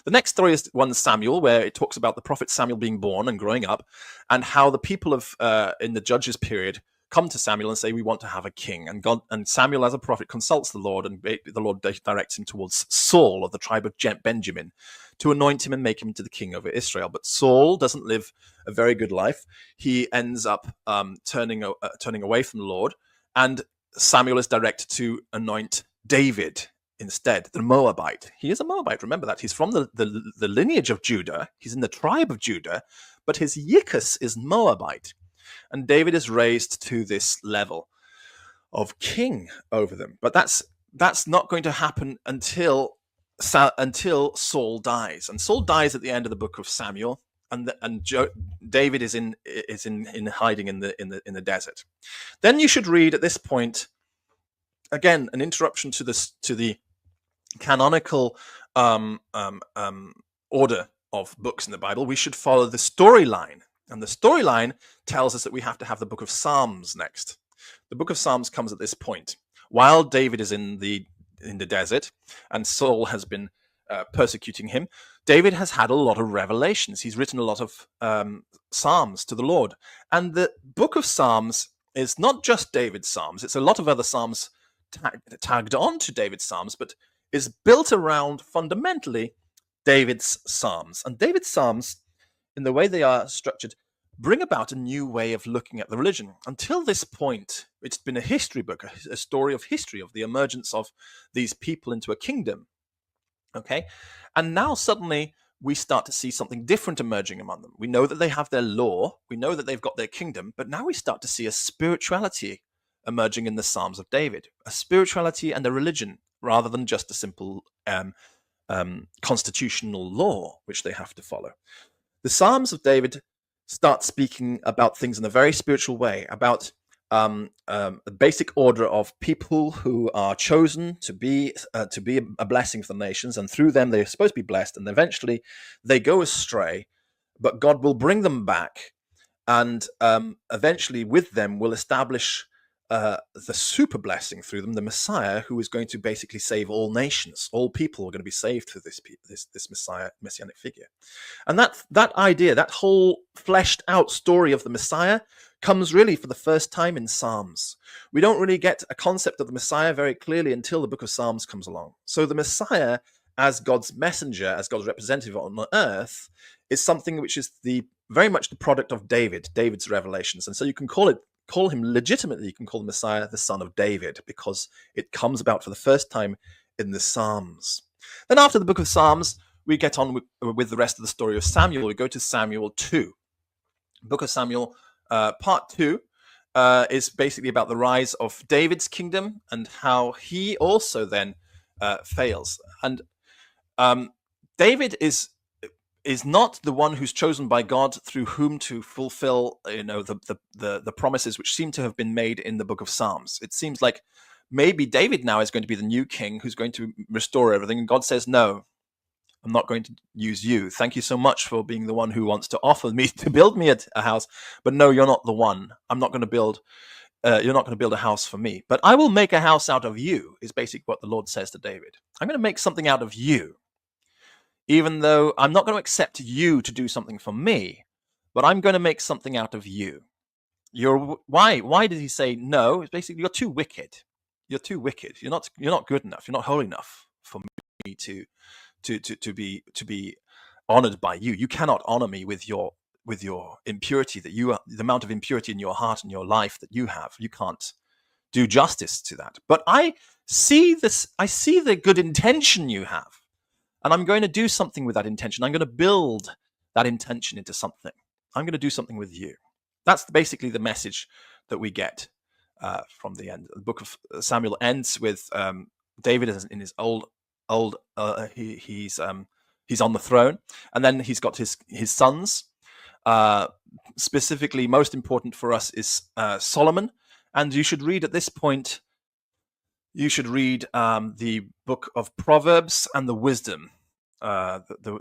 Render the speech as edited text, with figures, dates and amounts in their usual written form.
The next story is 1 Samuel, where it talks about the prophet Samuel being born and growing up, and how the people of in the Judges period come to Samuel and say, we want to have a king. And Samuel, as a prophet, consults the Lord, and the Lord directs him towards Saul of the tribe of Benjamin to anoint him and make him into the king over Israel. But Saul doesn't live a very good life. He ends up turning away from the Lord, and Samuel is directed to anoint David instead, the Moabite. He is a Moabite, remember that. He's from the lineage of Judah. He's in the tribe of Judah, but his Yikkus is Moabite. And David is raised to this level of king over them. But that's not going to happen until Saul dies. And Saul dies at the end of the book of Samuel, and David is in hiding in the desert. Then you should read at this point, again, an interruption to the canonical order of books in the Bible. We should follow the storyline. And the storyline tells us that we have to have the book of Psalms next. The book of Psalms comes at this point. While David is in the desert and Saul has been persecuting him, David has had a lot of revelations. He's written a lot of Psalms to the Lord. And the book of Psalms is not just David's Psalms. It's a lot of other Psalms tagged on to David's Psalms, but is built around fundamentally David's Psalms. And David's Psalms, in the way they are structured, bring about a new way of looking at the religion. Until this point, it's been a history book, a story of history, of the emergence of these people into a kingdom. Okay? And now suddenly we start to see something different emerging among them. We know that they have their law, we know that they've got their kingdom, but now we start to see a spirituality emerging in the Psalms of David, a spirituality and a religion, rather than just a simple constitutional law which they have to follow. The Psalms of David start speaking about things in a very spiritual way, about a basic order of people who are chosen to be a blessing for the nations, and through them they're supposed to be blessed, and eventually they go astray, but God will bring them back, and eventually with them will establish the super blessing through them, the Messiah, who is going to basically save all nations. All people are going to be saved through this messianic figure. And that idea, that whole fleshed out story of the Messiah, comes really for the first time in Psalms. We don't really get a concept of the Messiah very clearly until the book of Psalms comes along. So the Messiah, as God's messenger, as God's representative on earth, is something which is very much the product of David's revelations. And so you can call him legitimately, you can call the Messiah the son of David, because it comes about for the first time in the Psalms. Then after the book of Psalms, we get on with the rest of the story of Samuel. We go to Samuel 2. Book of Samuel, part 2, is basically about the rise of David's kingdom and how he also then fails. And David is not the one who's chosen by God through whom to fulfill, the promises which seem to have been made in the book of Psalms. It seems like maybe David now is going to be the new king who's going to restore everything, and God says, no, I'm not going to use you. Thank you so much for being the one who wants to offer me to build me a house, but no, you're not the one. I'm not going to build. You're not going to build a house for me, but I will make a house out of you. Is basically what the Lord says to David. I'm going to make something out of you. Even though I'm not going to accept you to do something for me, but I'm going to make something out of you. Why did he say no? It's basically, you're too wicked. You're too wicked. You're not good enough. You're not holy enough for me to be honored by you. You cannot honor me with your impurity, the amount of impurity in your heart and your life that you have. You can't do justice to that. But I see the good intention you have. And I'm going to do something with that intention. I'm going to build that intention into something. I'm going to do something with you. That's basically the message that we get from the end. The book of Samuel ends with David in his he's on the throne, and then he's got his sons. Specifically, most important for us is Solomon. And you should read at this point. You should read the book of Proverbs and the Wisdom, the